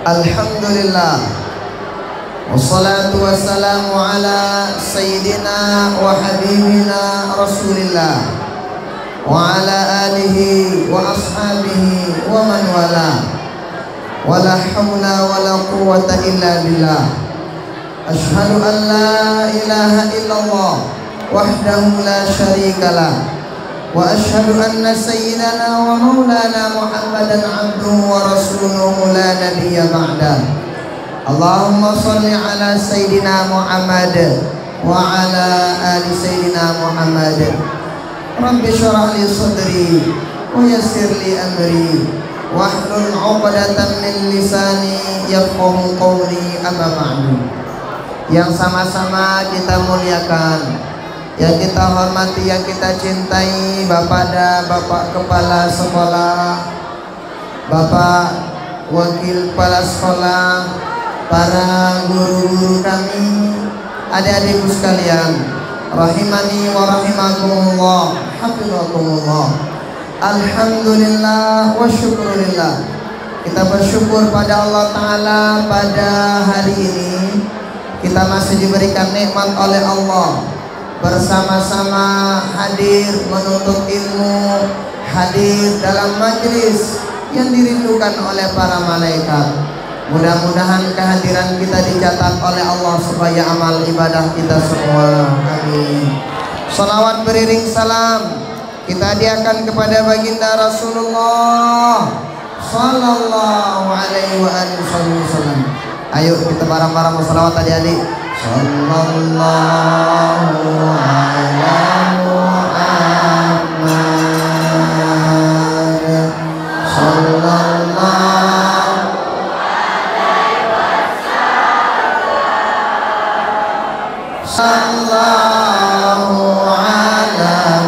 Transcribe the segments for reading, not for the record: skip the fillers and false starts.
Alhamdulillah, wassalatu wassalamu ala sayyidina wa habibina Rasulillah wa ala alihi wa ashabihi wa man wala. Wala hawla wala quwwata illa billah. Ashhadu an la ilaha illallah wahdahu la syarikalah, wa ashhadu anna sayyidana wa maulana Muhammadan abduhu wa rasuluhu la nabiyya ba'da. Allahumma salli ala sayyidina Muhammad wa ala ali sayyidina Muhammad. Rabbi syrah li sadri wa yassir li amri wahlul 'uqdatam min lisani yafqahu qawli, amma ba'du. Yang sama-sama kita muliakan, yang kita hormati, yang kita cintai, Bapak Kepala Sekolah, Bapak Wakil Kepala Sekolah, para guru-guru kami, adik-adikku sekalian, rahimani wa rahimakumullah, hafizakumullah. Alhamdulillah wa syukurillah. Kita bersyukur pada Allah Ta'ala pada hari ini kita masih diberikan nikmat oleh Allah, bersama-sama hadir menuntut ilmu, hadir dalam majlis yang dirindukan oleh para malaikat. Mudah-mudahan kehadiran kita dicatat oleh Allah supaya amal ibadah kita semua. Amin. Salawat beriring salam kita hadiahkan kepada baginda Rasulullah sallallahu alaihi wa alihi wasallam. Ayo kita bareng-bareng bersalawat adik-adik. Sallallahu ala Muhammad, sallallahu alaihi wasallam, sallallahu ala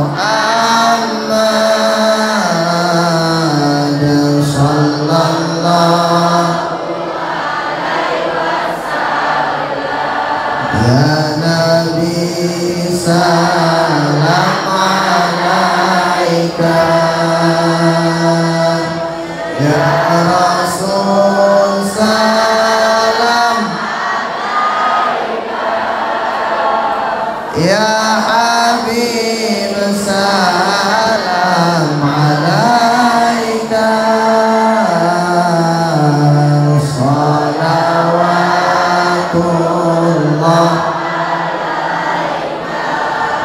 Muhammad, sallallahu ya Nabi salam alaika, ya Rasul salam alaika, ya Habib salam alaika, salawatullah.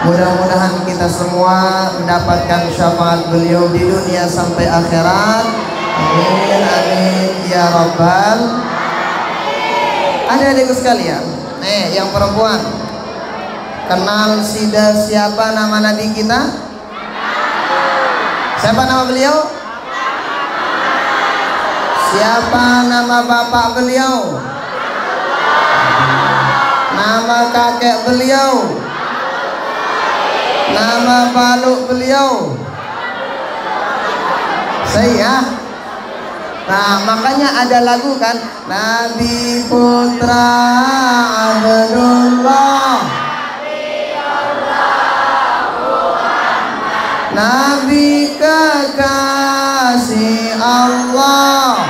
Mudah-mudahan kita semua mendapatkan syafaat beliau di dunia sampai akhirat. Amin, amin ya rabbal. Adik-adikku sekalian, yang perempuan, kenal siapa nama nabi kita? Siapa nama beliau? Siapa nama bapak beliau? Nama kakek beliau? Nama baluk beliau? Saya. Nah, makanya ada lagu kan, Nabi Putra Abdullah, Nabi kekasih Allah,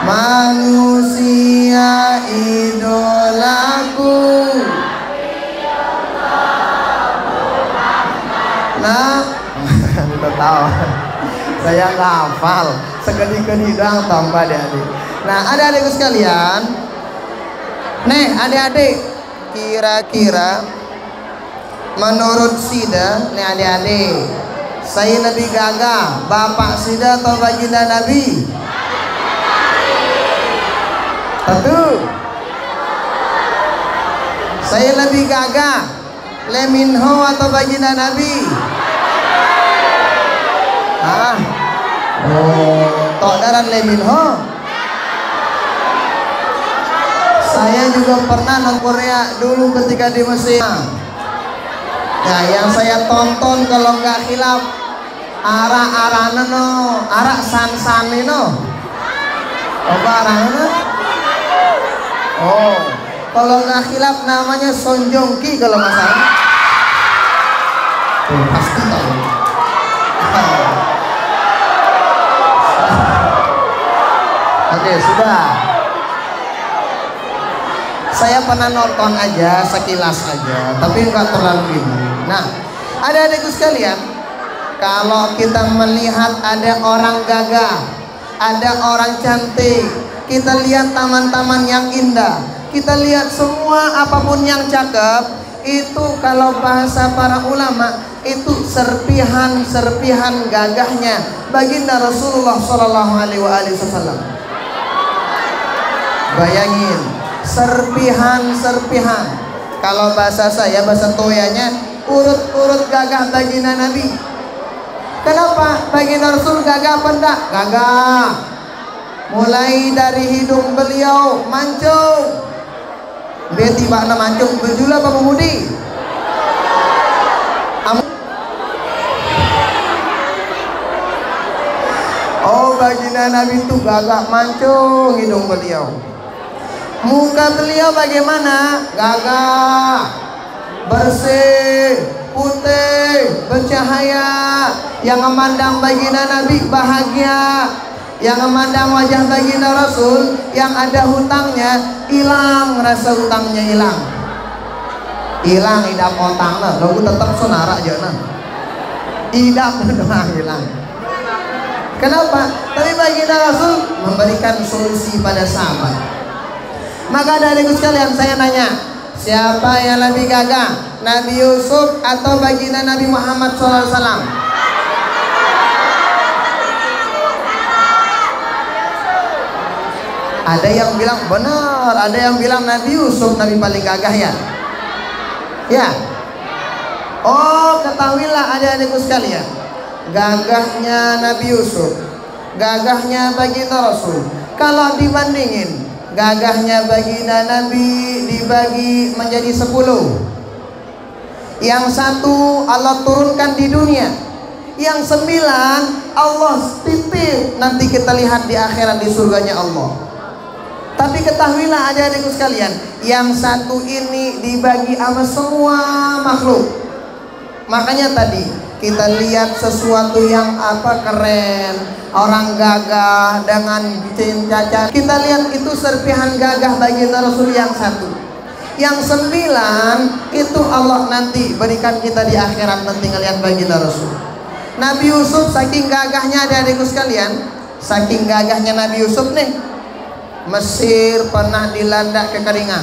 manusia idolaku. Nah, kita tahu, saya nggak hafal, sekali-kali doang tambah adik-adik. Nah, adik-adikku sekalian, nih adik-adik, kira-kira menurut Sida, nih adik-adik, saya lebih gagah, Bapak Sida atau baginda Nabi? Tentu. Saya lebih gagah, Leminho atau baginda Nabi? Tok daran Leminho. Saya juga pernah nonton Korea dulu ketika di Mesir. Nah, yang saya tonton kalau nggak khilaf arah-arahnya no, arah san-san no. Apa arahnya? Oh, kalau nggak khilaf namanya Son Joong Ki kalau nggak salah. Pasti tahu. pernah nonton aja, sekilas aja, tapi nggak terlalu ini. Nah, adik-adikku sekalian, kalau kita melihat ada orang gagah, ada orang cantik, kita lihat taman-taman yang indah, kita lihat semua apapun yang cakep, itu kalau bahasa para ulama itu serpihan-serpihan gagahnya baginda Rasulullah Shallallahu Alaihi Wasallam. Bayangin, serpihan-serpihan. Kalau bahasa saya, bahasa toyanya, urut-urut gagah baginda Nabi. Kenapa? Baginda Rasul gagah apa enggak? Gagah. Mulai dari hidung beliau mancung. Dia tiba na mancung, berjula apa pemudi? Oh, baginda Nabi itu gagah mancung hidung beliau. Muka beliau bagaimana? Gagah, bersih, putih, bercahaya. Yang memandang baginda Nabi bahagia. Yang memandang wajah baginda Rasul yang ada hutangnya hilang, rasa hutangnya hilang. Hilang idap otang lah, lalu tetap sonara aja nah. Idap doang hilang. Kenapa? Tapi baginda Rasul memberikan solusi pada sahabat. Maka dari itu sekalian saya nanya, siapa yang lebih gagah? Nabi Yusuf atau baginda Nabi Muhammad SAW? Ada yang bilang benar, ada yang bilang Nabi Yusuf Nabi paling gagah ya. Ya. Oh, ketahuilah adik-adikku sekalian, gagahnya Nabi Yusuf, gagahnya baginda Rasul, kalau dibandingin gagahnya baginda Nabi dibagi menjadi 10. Yang 1 Allah turunkan di dunia, yang 9 Allah titip nanti kita lihat di akhirat di surganya Allah. Tapi ketahuilah adik-adikku sekalian, yang 1 ini dibagi sama semua makhluk. Makanya tadi kita lihat sesuatu yang keren, orang gagah dengan cincin. Kita lihat itu serpihan gagah baginda Rasul yang 1. Yang 9 itu Allah nanti berikan kita di akhirat nanti ngelihat baginda Rasul. Nabi Yusuf saking gagahnya adik-adikku sekalian, saking gagahnya Nabi Yusuf nih, Mesir pernah dilanda kekeringan.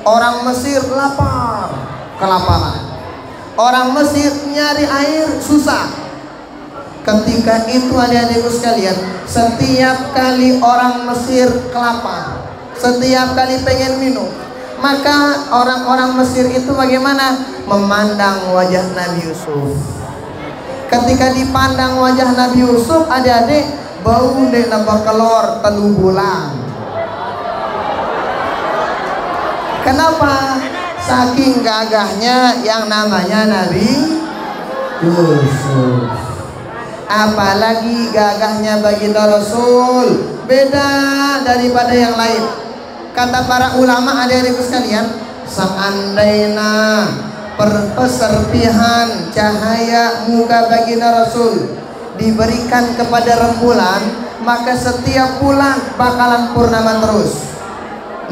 Orang Mesir lapar, kelaparan. Orang Mesir nyari air susah. Ketika itu adik-adikku sekalian, setiap kali orang Mesir kelapar, setiap kali pengen minum, maka orang-orang Mesir itu bagaimana? Memandang wajah Nabi Yusuf. Ketika dipandang wajah Nabi Yusuf, adik-adik, bau dek nambah kelor 3 bulan. Kenapa? Saking gagahnya yang namanya Nabi Yusuf. Apalagi gagahnya baginda Rasul, beda daripada yang lain. Kata para ulama adik-adikku sekalian, seandainya perserpihan cahaya muka baginda Rasul diberikan kepada rembulan, maka setiap bulan bakalan purnama terus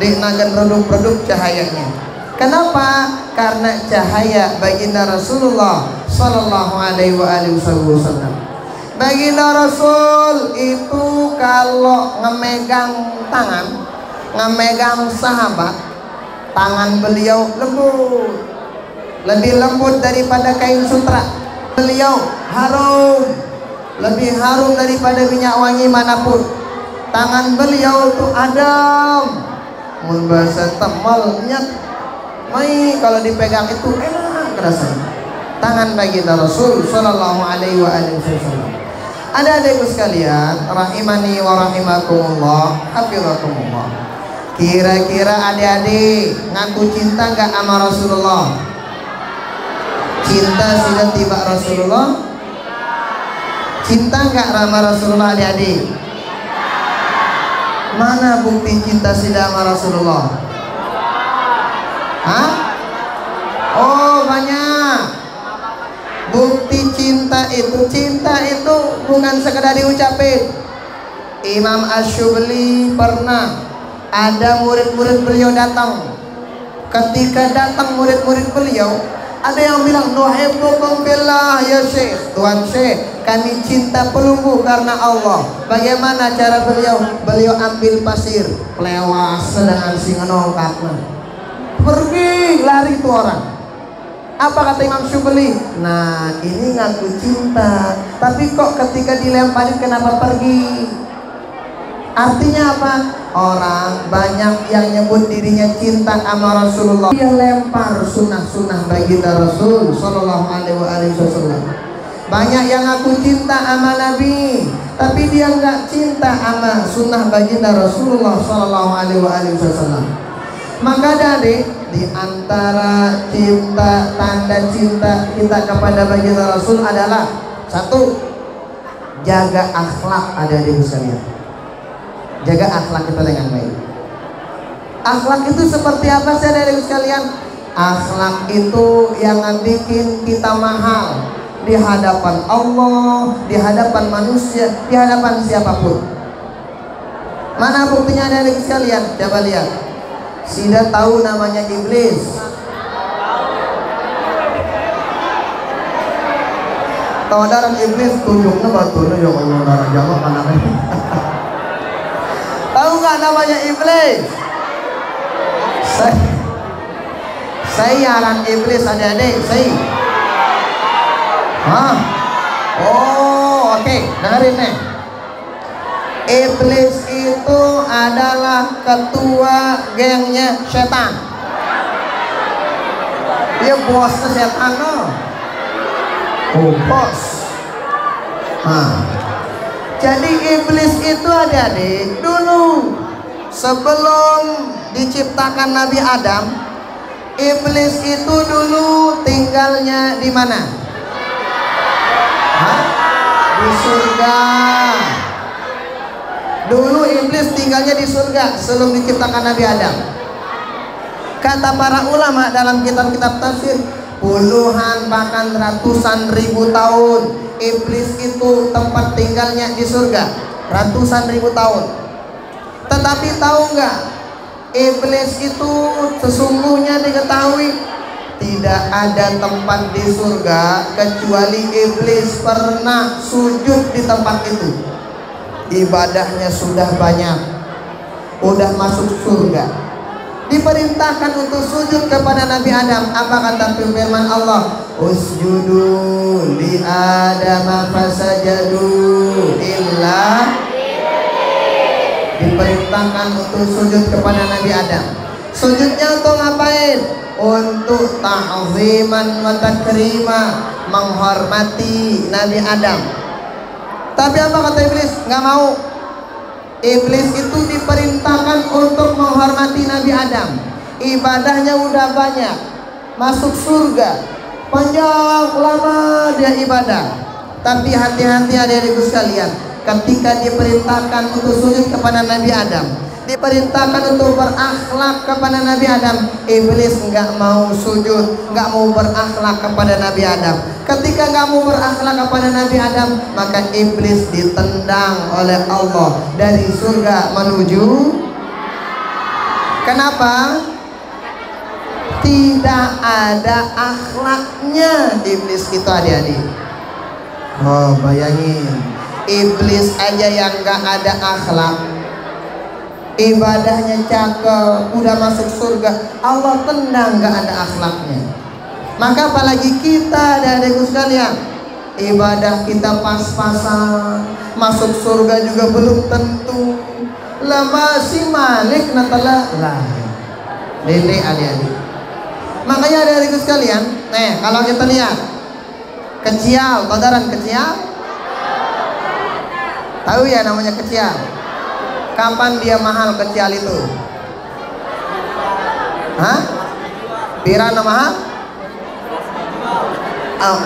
di nagan produk-produk cahayanya. Kenapa? Karena cahaya baginda Rasulullah Sallallahu Alaihi Wasallam. Baginda Rasul itu kalau ngemegang tangan, ngemegang sahabat, tangan beliau lembut, lebih lembut daripada kain sutra. Beliau harum, lebih harum daripada minyak wangi manapun. Tangan beliau itu adem, mun bahasa temalnya, mai kalau dipegang itu enak rasanya. Tangan baginda Rasul Sallallahu Alaihi Wasallam. Adik-adikku sekalian, rahimani wa rahimakumullah, hafizakumullah. Kira-kira adik-adik ngaku cinta nggak sama Rasulullah? Cinta sudah tiba Rasulullah? Cinta nggak sama Rasulullah adik-adik? Mana bukti cinta sudah sama Rasulullah? Hah? Oh banyak. Bukti cinta itu bukan sekedar diucapin. Imam Ash-Shubli pernah ada murid-murid beliau datang. Ketika datang murid-murid beliau, ada yang bilang, nuhibbukum fillah ya Syekh. Tuan Syekh, kami cinta pelunggu karena Allah. Bagaimana cara beliau? Beliau ambil pasir, lewas dengan singanongkatna. Pergi, lari itu orang. Apa kata Imam Syubli? Nah, ini ngaku cinta, tapi kok ketika dilemparin kenapa pergi? Artinya apa? Orang banyak yang nyebut dirinya cinta sama Rasulullah, dia lempar sunnah-sunnah baginda Rasul Sallallahu Alaihi Wasallam. Banyak yang aku cinta sama Nabi, tapi dia nggak cinta sama sunnah baginda Rasulullah Sallallahu Alaihi Wasallam. Maka dari di antara cinta, tanda cinta kita kepada baginda Rasul adalah satu, jaga akhlak. Ada di sekalian, jaga akhlak kita dengan baik. Akhlak itu seperti apa sih adik-adik sekalian? Akhlak itu yang bikin kita mahal di hadapan Allah, di hadapan manusia, di hadapan siapapun. Mana buktinya adik-adik sekalian? Coba lihat. Sudah tahu namanya iblis? Tahu darah iblis tunjuknya batunya ya Allah, darah jawab anaknya. Tahu nggak namanya iblis? Sayaran iblis adik-adik, Hah? Oh, oke, dengerin nih. Iblis itu adalah ketua gengnya setan. Dia bosnya setan, no? Oh, bos. Jadi iblis itu adik-adik dulu sebelum diciptakan Nabi Adam, iblis itu dulu tinggalnya di mana? Di surga. Dulu iblis tinggalnya di surga sebelum diciptakan Nabi Adam. Kata para ulama dalam kitab-kitab tafsir, puluhan bahkan ratusan ribu tahun iblis itu tempat tinggalnya di surga, ratusan ribu tahun. Tetapi tahu nggak, iblis itu sesungguhnya diketahui tidak ada tempat di surga kecuali iblis pernah sujud di tempat itu. Ibadahnya sudah banyak, udah masuk surga, diperintahkan untuk sujud kepada Nabi Adam. Apa kata firman Allah? Usjudu li Adam fasajadu illa. Diperintahkan untuk sujud kepada Nabi Adam. Sujudnya untuk ngapain? Untuk ta'ziman wa takrima, menghormati Nabi Adam. Tapi apa kata iblis? Nggak mau. Iblis itu diperintahkan untuk menghormati Nabi Adam. Ibadahnya udah banyak, masuk surga, panjang lama dia ibadah. Tapi hati-hati adik-adikku sekalian, ketika diperintahkan untuk sujud kepada Nabi Adam, diperintahkan untuk berakhlak kepada Nabi Adam, iblis nggak mau sujud, nggak mau berakhlak kepada Nabi Adam. Ketika nggak mau berakhlak kepada Nabi Adam, maka iblis ditendang oleh Allah dari surga menuju. Kenapa? Tidak ada akhlaknya iblis itu adik-adik. Oh, bayangin, iblis aja yang nggak ada akhlak, ibadahnya cakep, udah masuk surga, Allah tendang nggak ada akhlaknya. Maka apalagi kita adik-adikku sekalian, ibadah kita pas-pasan, masuk surga juga belum tentu. Lama si Malik natalah lah lele adik-adik. Makanya adik-adikku sekalian, kalau kita lihat kecial, kodaran kecial, tahu ya namanya kecial. Kapan dia mahal kecial itu? Hah? Pirana mahal?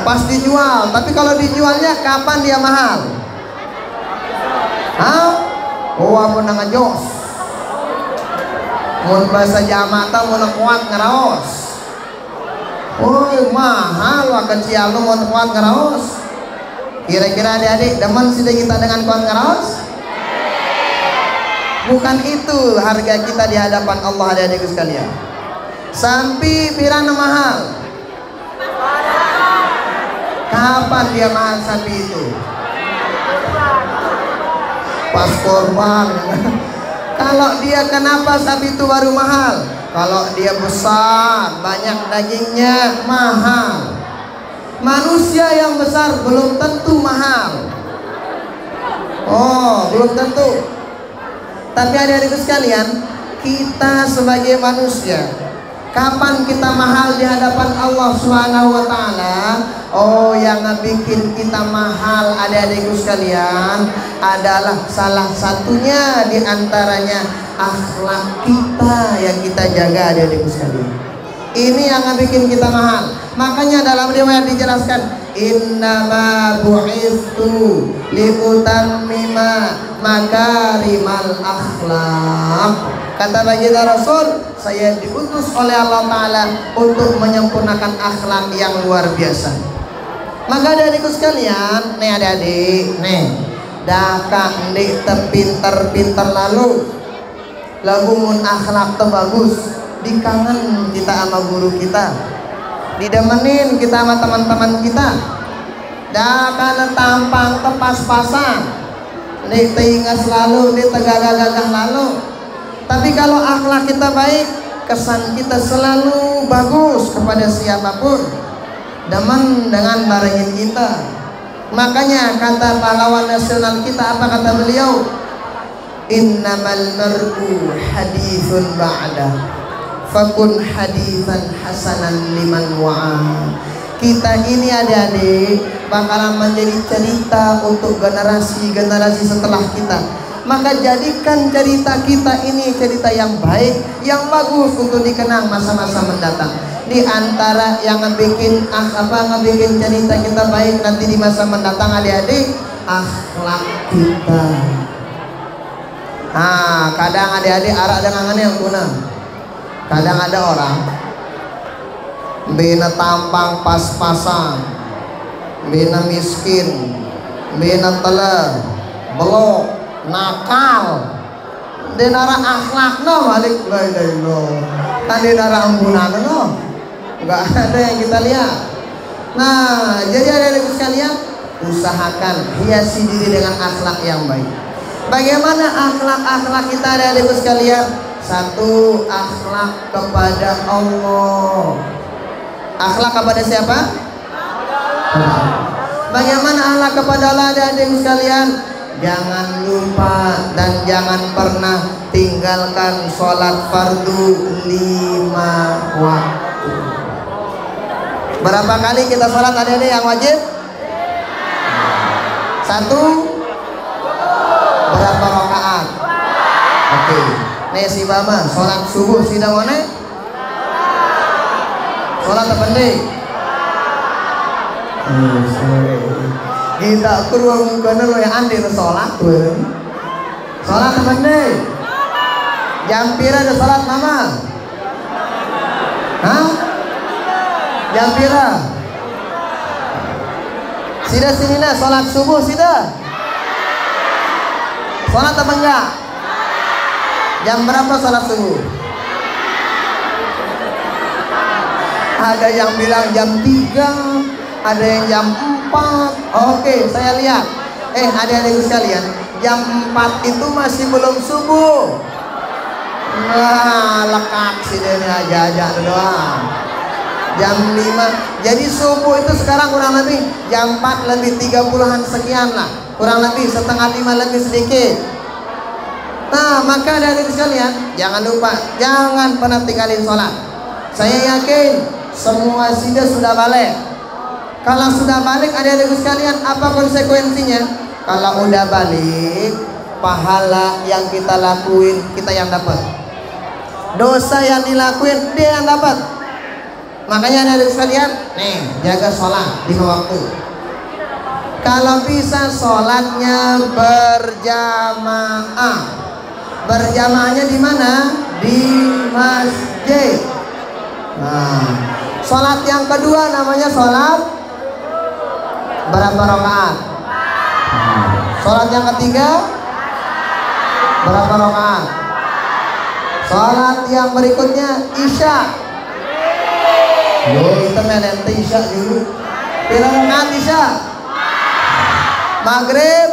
Pas dijual. Tapi kalau dijualnya kapan dia mahal? Hah? Oh, apa nang ngajos? Mun bahasa Jakarta mun kuat ngaraos. Oh, mahal wa kecial lu mun kuat ngaraos. Kira-kira adik-adik demen sih kita dengan kuat ngaraos? Bukan itu harga kita di hadapan Allah, adik-adikku sekalian. Sampai pirana mahal. Kapan dia mahal sapi itu? Pas korban. Kalau dia kenapa sapi itu baru mahal? Kalau dia besar, banyak dagingnya, mahal. Manusia yang besar belum tentu mahal. Oh, belum tentu. Tapi adik-adikku sekalian, kita sebagai manusia, kapan kita mahal di hadapan Allah Subhanahu wa taala? Oh, yang bikin kita mahal adik-adikku sekalian adalah salah satunya di antaranya akhlak kita yang kita jaga, adik-adikku sekalian. Ini yang bikin kita mahal. Makanya dalam riwayat dijelaskan, innama bu'ithu liutammima makarimal akhlaq. Kata baginda Rasul, saya diutus oleh Allah Ta'ala untuk menyempurnakan akhlak yang luar biasa. Maka adik-adikku sekalian, nih adik-adik, nih dakak ndik terpinter-pinter lalu mun akhlak bagus, dikangen kita sama guru kita, didemenin kita sama teman-teman kita, dakak tampang tepas-pasan, nih teingat selalu, nih tegak-gagah lalu. Tapi kalau akhlak kita baik, kesan kita selalu bagus kepada siapapun, demen dengan barengin kita. Makanya kata pahlawan nasional kita, apa kata beliau? Innamal mar'u hadithun ba'da fakun hadithan hasanan liman wa'a. Kita ini adik-adik bakalan menjadi cerita untuk generasi-generasi setelah kita. Maka jadikan cerita kita ini cerita yang baik, yang bagus untuk dikenang masa-masa mendatang. Di antara yang ngebikin ngebikin cerita kita baik nanti di masa mendatang, adik-adik, akhlak kita. Nah, kadang adik-adik arak dengan yang guna. Kadang ada orang bina tampang pas-pasan, bina miskin, bina telah belok nakal, denara akhlak no balik no, kan denara ambunan no, nggak ada yang kita lihat. Nah, jadi adik-adik sekalian, usahakan hiasi diri dengan akhlak yang baik. Bagaimana akhlak kita adik-adik sekalian? Satu, akhlak kepada Allah. Akhlak kepada siapa? Bagaimana akhlak kepada Allah adik-adik sekalian? Jangan lupa dan jangan pernah tinggalkan sholat fardu 5 waktu. Berapa kali kita sholat adik-adik yang wajib? 1. Berapa rakaat? Oke. Nih si Bama, sholat subuh sidang mana? Sholat apa nih? Kita kurang kena lo yang andi sholat tuh. Sholat apa nih? Jam pira ada sholat mama? Hah? Jam pira? Sida sinilah sholat subuh sida. Sholat apa enggak? Jam berapa sholat subuh? Ada yang bilang jam 3, ada yang jam 4. Oke, saya lihat. Adik-adik sekalian, jam 4 itu masih belum subuh. Nah, lekak sih ini aja doang. Jam 5. Jadi subuh itu sekarang kurang lebih jam 4 lebih 30-an sekian lah. Kurang lebih setengah 5 lebih sedikit. Nah, maka adik-adik sekalian, jangan lupa, jangan pernah tinggalin sholat. Saya yakin semua sudah balik. Kalau sudah balik adik-adik sekalian, apa konsekuensinya? Kalau udah balik, pahala yang kita lakuin kita yang dapat, dosa yang dilakuin dia yang dapat. Makanya adik-adik sekalian, nih jaga sholat 5 waktu. Kalau bisa sholatnya berjamaah. Berjamaahnya di mana? Di masjid. Nah, sholat yang kedua namanya sholat berapa rakaat? Sholat yang ketiga Berapa rakaat? Sholat yang berikutnya Isya. Yo, kita melente Isya dulu. Berapa rakaat Isya? Maghrib?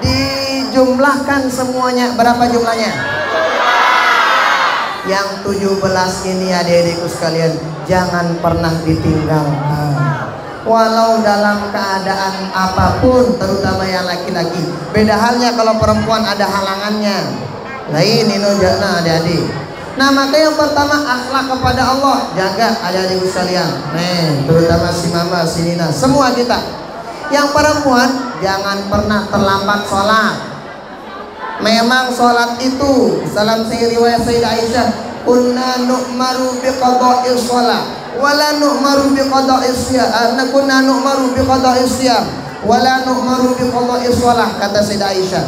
Dijumlahkan semuanya, berapa jumlahnya? Yang 17 ini adik-adikku sekalian, jangan pernah ditinggalkan. Walau dalam keadaan apapun, terutama yang laki-laki. Beda halnya kalau perempuan ada halangannya. Lain ini jana adik-adik. Nah, maka yang pertama akhlak kepada Allah, jaga adik-adikku sekalian. Nih, terutama si mama, si Nina, semua kita. Yang perempuan jangan pernah terlambat sholat. Memang sholat itu salam sahih riwayat Sayyidah Aisyah, kunna nu'maru biqada'is sholat wala nu'maru biqada'is siyam, kunna nu'maru biqada'is siyam wala nu'maru biqada'is sholat, kata Sayyidah Aisyah.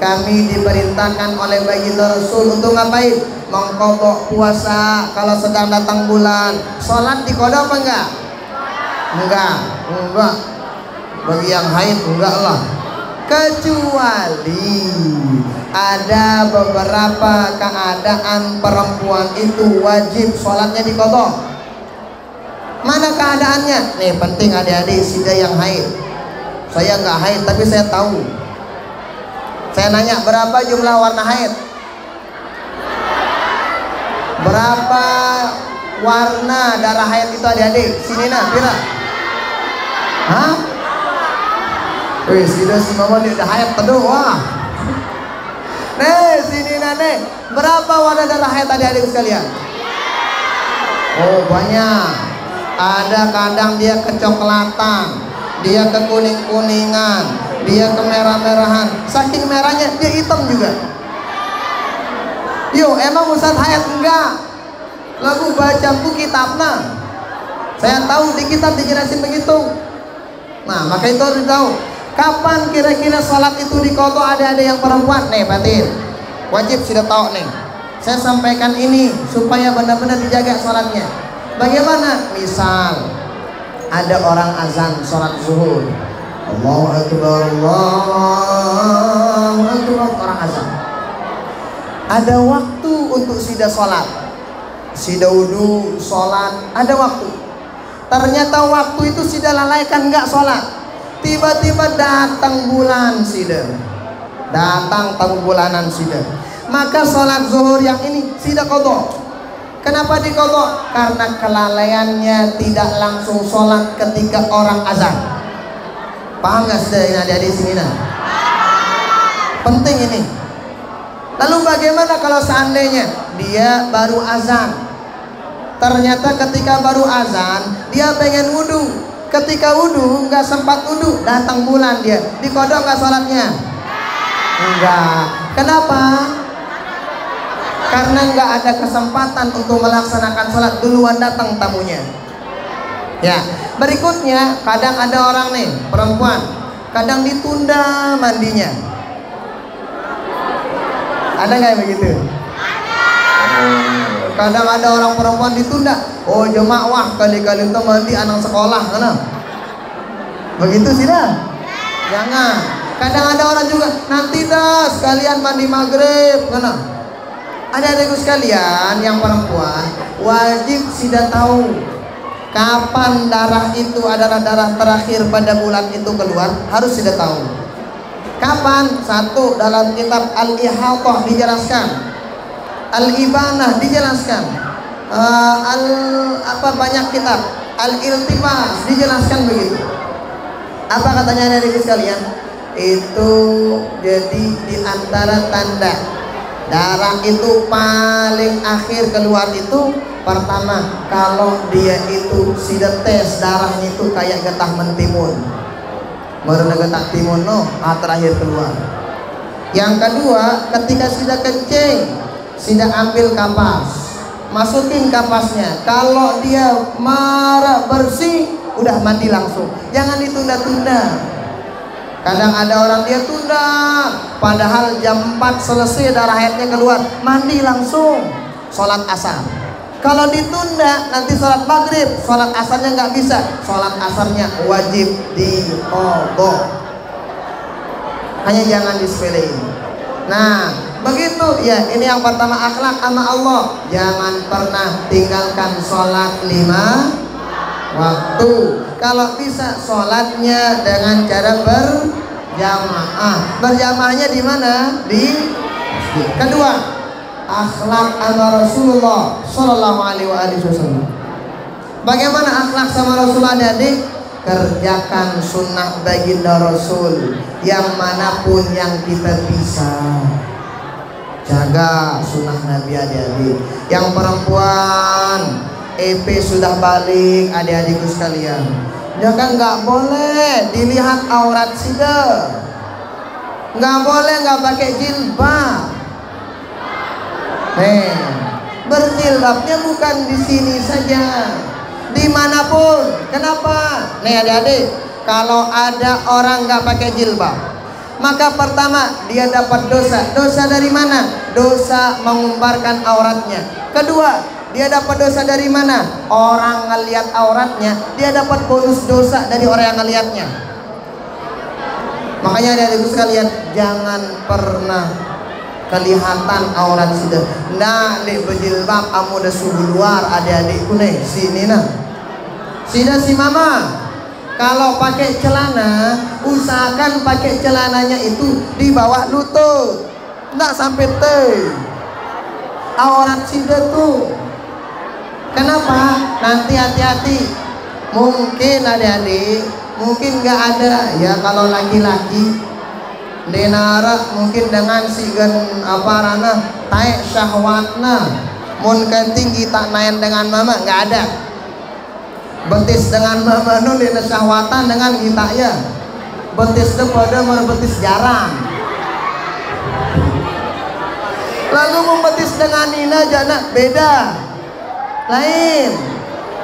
Kami diperintahkan oleh baginda Rasul untuk ngapain? Mengqadha puasa kalau sedang datang bulan. Sholat diqadha apa enggak? Enggak. Bagi yang haid enggak lah, kecuali ada beberapa keadaan perempuan itu wajib sholatnya diqadha. Mana keadaannya? Nih penting adik-adik sida yang haid. Saya nggak haid tapi saya tahu. Saya nanya, berapa jumlah warna haid? Berapa warna darah haid itu adik-adik? Sini nah, pira? Hah? Wih, sudah si mama dia udah haid teduh, wah. Nih, sini nih. Berapa warna darah haid adik-adik sekalian? Oh, banyak. Ada kadang dia kecoklatan, dia kekuning-kuningan, dia kemerah-merahan. Saking merahnya dia hitam juga. Yo, emang Ustaz haid enggak? Lagu baca buku kitabnya. Saya tahu di kitab dijelasin begitu. Nah, maka itu harus tahu. Kapan kira-kira sholat itu diqadha? Ada yang perempuan nih batin wajib sudah tahu nih. Saya sampaikan ini supaya benar-benar dijaga sholatnya. Bagaimana? Misal ada orang azan sholat zuhur, Allahu Akbar, Allahu Akbar, orang azan. Ada waktu untuk sida sholat, sida wudu, sholat, ada waktu. Ternyata waktu itu sida lalaikan nggak sholat. Tiba-tiba datang bulan sida, datang tamu bulanan sida, maka sholat zuhur yang ini sida qadha. Kenapa diqadha? Karena kelalaiannya tidak langsung sholat ketika orang azan. Paham nggak sida ini adik-adik sini nah? Penting ini. Lalu bagaimana kalau seandainya dia baru azan? Ternyata ketika baru azan dia pengen wudu. Ketika wudu nggak sempat wudu, datang bulan dia, diqadha nggak sholatnya? Enggak. Kenapa? Karena nggak ada kesempatan untuk melaksanakan sholat, duluan datang tamunya. Ya, berikutnya kadang ada orang nih perempuan, kadang ditunda mandinya. Ada nggak yang begitu? Kadang ada orang perempuan ditunda. Oh jemaah, wah kali-kali itu mandi anak sekolah mana? Begitu sih dah. Jangan. Kadang ada orang juga nanti dah sekalian mandi maghrib mana? Ada adikku sekalian yang perempuan wajib sudah tahu kapan darah itu adalah darah terakhir pada bulan itu keluar, harus sudah tahu. Kapan? Satu, dalam kitab Al-Ihatah dijelaskan, Al-Ibanah dijelaskan, banyak kitab, Al-Iltibas dijelaskan begitu. Apa katanya dari sekalian? Itu jadi di antara tanda darah itu paling akhir keluar itu pertama, kalau dia itu sudah tes darahnya itu kayak getah mentimun, baru getah timun terakhir keluar. Yang kedua, ketika sudah kencing, sudah ambil kapas, masukin kapasnya. Kalau dia marah bersih, udah mandi langsung. Jangan ditunda-tunda. Kadang ada orang dia tunda, padahal jam 4 selesai darah haidnya keluar, mandi langsung, sholat asar. Kalau ditunda, nanti sholat maghrib, sholat asarnya nggak bisa. Sholat asarnya wajib diqadha. Hanya jangan disepelein. Nah, begitu ya. Ini yang pertama, akhlak sama Allah. Jangan pernah tinggalkan sholat 5 waktu. Kalau bisa sholatnya dengan cara berjamaah. Berjamaahnya di mana? Di masjid. Kedua, akhlak sama Rasulullah Sallallahu Alaihi Wasallam. Bagaimana akhlak sama Rasulullah, adik? Kerjakan sunnah baginda Rasul yang manapun yang kita bisa. Jaga sunnah Nabi, adik-adik. Yang perempuan EP sudah balik, adik-adikku sekalian, jangan, nggak boleh dilihat aurat sida, nggak boleh nggak pakai jilbab. Berjilbabnya bukan di sini saja, dimanapun. Kenapa? Nih adik-adik, kalau ada orang nggak pakai jilbab, maka pertama dia dapat dosa. Dosa dari mana? Dosa mengumbarkan auratnya. Kedua, dia dapat dosa dari mana? Orang ngelihat auratnya, dia dapat bonus dosa dari orang yang ngelihatnya. Makanya adik-adikku sekalian, jangan pernah kelihatan aurat sida. Nah, dek berjilbab amu dah subuh luar, adik-adikku nih sini nah. Sida si mama, kalau pakai celana, usahakan pakai celananya itu di bawah lutut, nggak sampai aurat sida tuh. Kenapa? Nanti hati-hati. Mungkin adik-adik, mungkin nggak ada ya. Kalau laki-laki denara mungkin dengan sigen apa rana taek syahwatna, mun tinggi tak naen dengan mama, nggak ada. Betis dengan mama nun dina syahwatan dengan kita ya. Betis pada betis jarang. Lalu membetis dengan Nina jana beda, lain.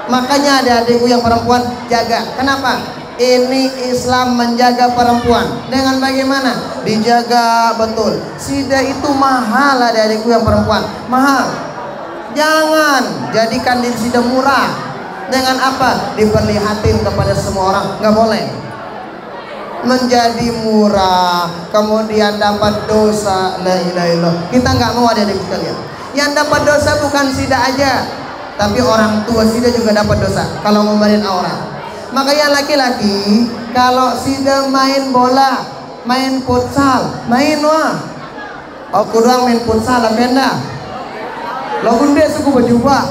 Makanya adik-adikku yang perempuan jaga. Kenapa? Ini Islam menjaga perempuan. Dengan bagaimana? Dijaga betul. Sida itu mahal, adik-adikku yang perempuan, mahal. Jangan jadikan diri sida murah. Dengan apa? Diperlihatin kepada semua orang. Nggak boleh. Menjadi murah kemudian dapat dosa, la ilaha illallah. Kita nggak mau, adik-adik sekalian. Yang dapat dosa bukan sida aja, tapi orang tua sida juga dapat dosa kalau ngumbarin aurat. Makanya laki-laki kalau sida main bola, main futsal, main wah. Oh kurang main futsal lah benda. Lo gunde suku baju pak.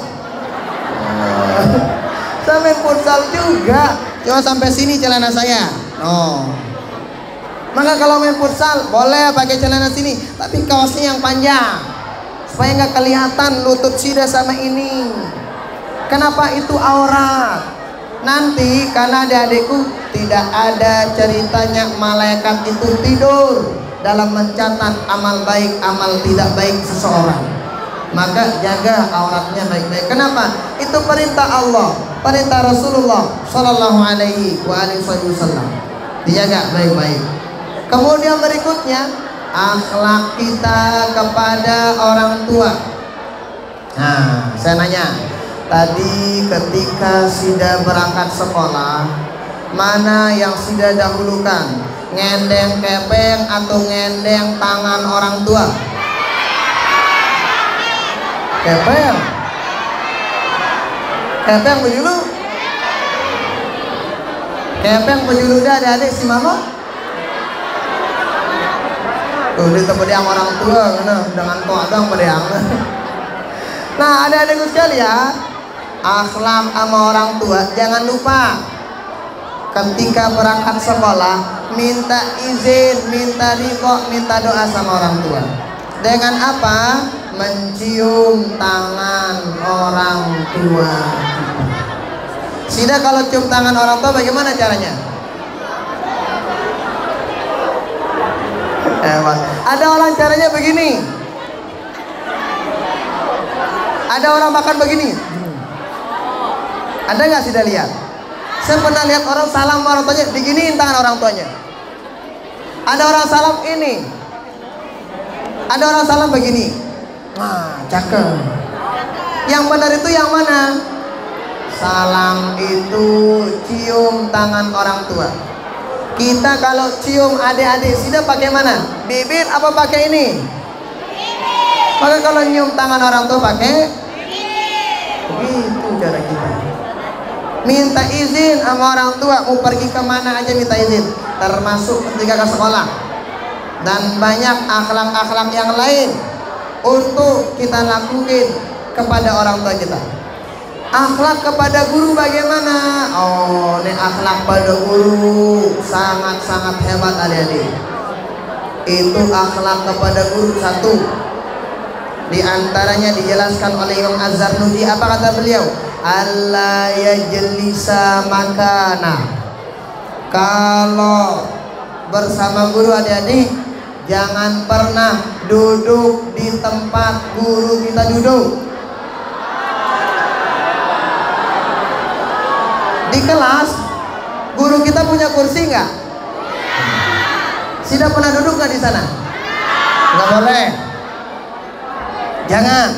Saya main futsal juga. Cuma sampai sini celana saya. Oh. Maka kalau main futsal boleh pakai celana sini, tapi kaosnya yang panjang supaya nggak kelihatan lutut sida sama ini. Kenapa? Itu aurat. Nanti karena adik-adikku tidak ada ceritanya malaikat itu tidur dalam mencatat amal baik, amal tidak baik seseorang. Maka jaga auratnya baik-baik. Kenapa? Itu perintah Allah, perintah Rasulullah Sallallahu Alaihi Wasallam. Dijaga baik-baik. Kemudian berikutnya, akhlak kita kepada orang tua. Nah, saya nanya tadi, ketika sida berangkat sekolah, mana yang sida dahulukan? Ngendeng kepeng atau ngendeng tangan orang tua? Kepeng. Kepeng bejulu. Kepeng bejulu dah adik-adik si mama. Tuh dia pedang orang tua mana dengan tua dong pedang. Nah, adik-adikku sekalian, akhlak sama orang tua jangan lupa. Ketika berangkat sekolah, minta izin, minta riko, minta doa sama orang tua. Dengan apa? Mencium tangan orang tua. Sida kalau cium tangan orang tua bagaimana caranya? Ada orang caranya begini. Ada orang makan begini. Ada nggak sida lihat? Saya pernah lihat orang salam orang tuanya diginiin tangan orang tuanya. Ada orang salam ini. Ada orang salam begini. Nah, cakep. Yang benar itu yang mana? Salam itu cium tangan orang tua. Kita kalau cium adik-adik sida pakai mana? Bibir apa pakai ini? Maka kalau nyium tangan orang tua pakai begitu cara kita. Minta izin sama orang tua, mau pergi kemana aja minta izin, termasuk ketika ke sekolah. Dan banyak akhlak-akhlak yang lain untuk kita lakukan kepada orang tua kita. Akhlak kepada guru bagaimana? Oh, ini akhlak pada guru sangat-sangat hebat adik-adik. Itu akhlak kepada guru satu. Di antaranya dijelaskan oleh Imam Az-Zarnuji, apa kata beliau? Allah yajlisa makana. Kalau bersama guru adik-adik, jangan pernah duduk di tempat guru kita duduk. Di kelas, guru kita punya kursi nggak? Sida pernah duduk nggak di sana? Nggak boleh. Jangan.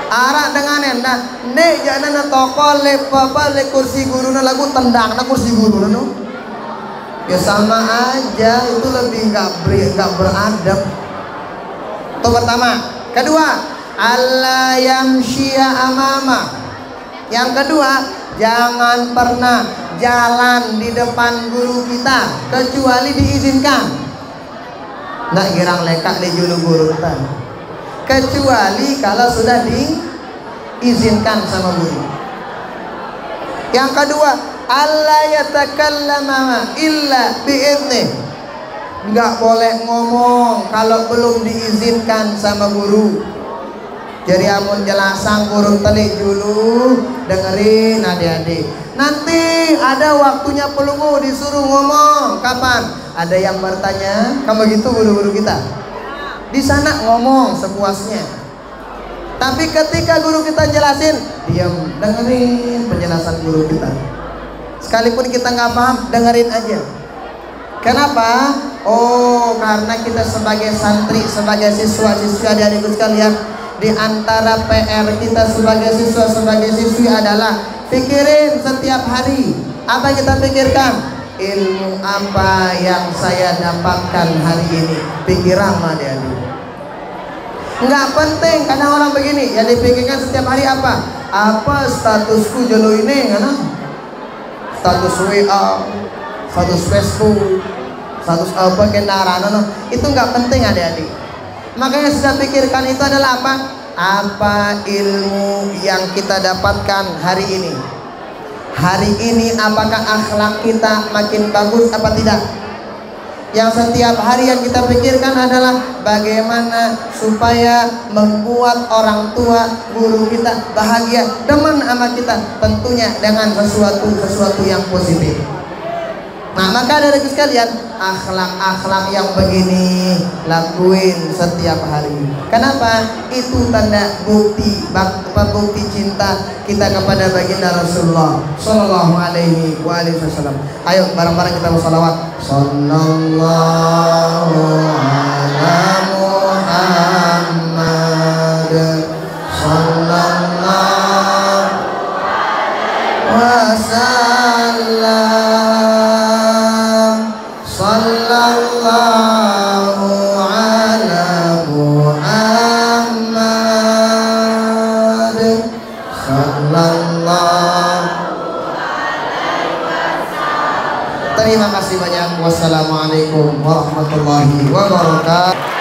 Arak dengan enda, nek jangan na toko le papa le kursi guru na lagu tendang na kursi guru na no. Ya sama aja, itu lebih nggak beradab. Itu pertama. Kedua, Allah yamshiya amama. Yang kedua, jangan pernah jalan di depan guru kita kecuali diizinkan. Nggak girang lekak di julu guru kita. Kecuali kalau sudah diizinkan sama guru. Yang kedua, Allah yatakallama illa bi'idznih. Nggak boleh ngomong kalau belum diizinkan sama guru. Jadi amun jelasang kurung telik dulu, dengerin adik-adik. Nanti ada waktunya pelungu disuruh ngomong. Kapan? Ada yang bertanya, kamu gitu guru-guru kita. Di sana ngomong sepuasnya. Tapi ketika guru kita jelasin, diam, dengerin penjelasan guru kita. Sekalipun kita nggak paham, dengerin aja. Kenapa? Oh, karena kita sebagai santri, sebagai siswa-siswi adik-adikku sekalian, di antara PR kita sebagai siswa, sebagai siswi adalah pikirin setiap hari. Apa yang kita pikirkan? Ilmu apa yang saya dapatkan hari ini? Pikiran adik-adik. Nggak penting, kadang orang begini yang dipikirkan setiap hari apa? Apa statusku jolo ini? Kan? Status WA, status Facebook, status apa kendaraan, itu nggak penting adik-adik. Makanya sudah pikirkan itu adalah apa? Apa ilmu yang kita dapatkan hari ini? Hari ini apakah akhlak kita makin bagus apa tidak? Yang setiap hari yang kita pikirkan adalah bagaimana supaya membuat orang tua, guru kita bahagia, demen sama kita, tentunya dengan sesuatu yang positif. Nah, maka dari itu sekalian, akhlak-akhlak yang begini lakuin setiap hari. Kenapa? Itu tanda bukti cinta kita kepada baginda Rasulullah Sallallahu Alaihi Wasallam. Ayo bareng-bareng kita bersalawat. Sallallahu ala Muhammad. Sallallahu wasallam. Sallallahu ala Muhammad. Sallallahu alaihi wasallam. Terima kasih banyak. Wassalamualaikum warahmatullahi wabarakatuh.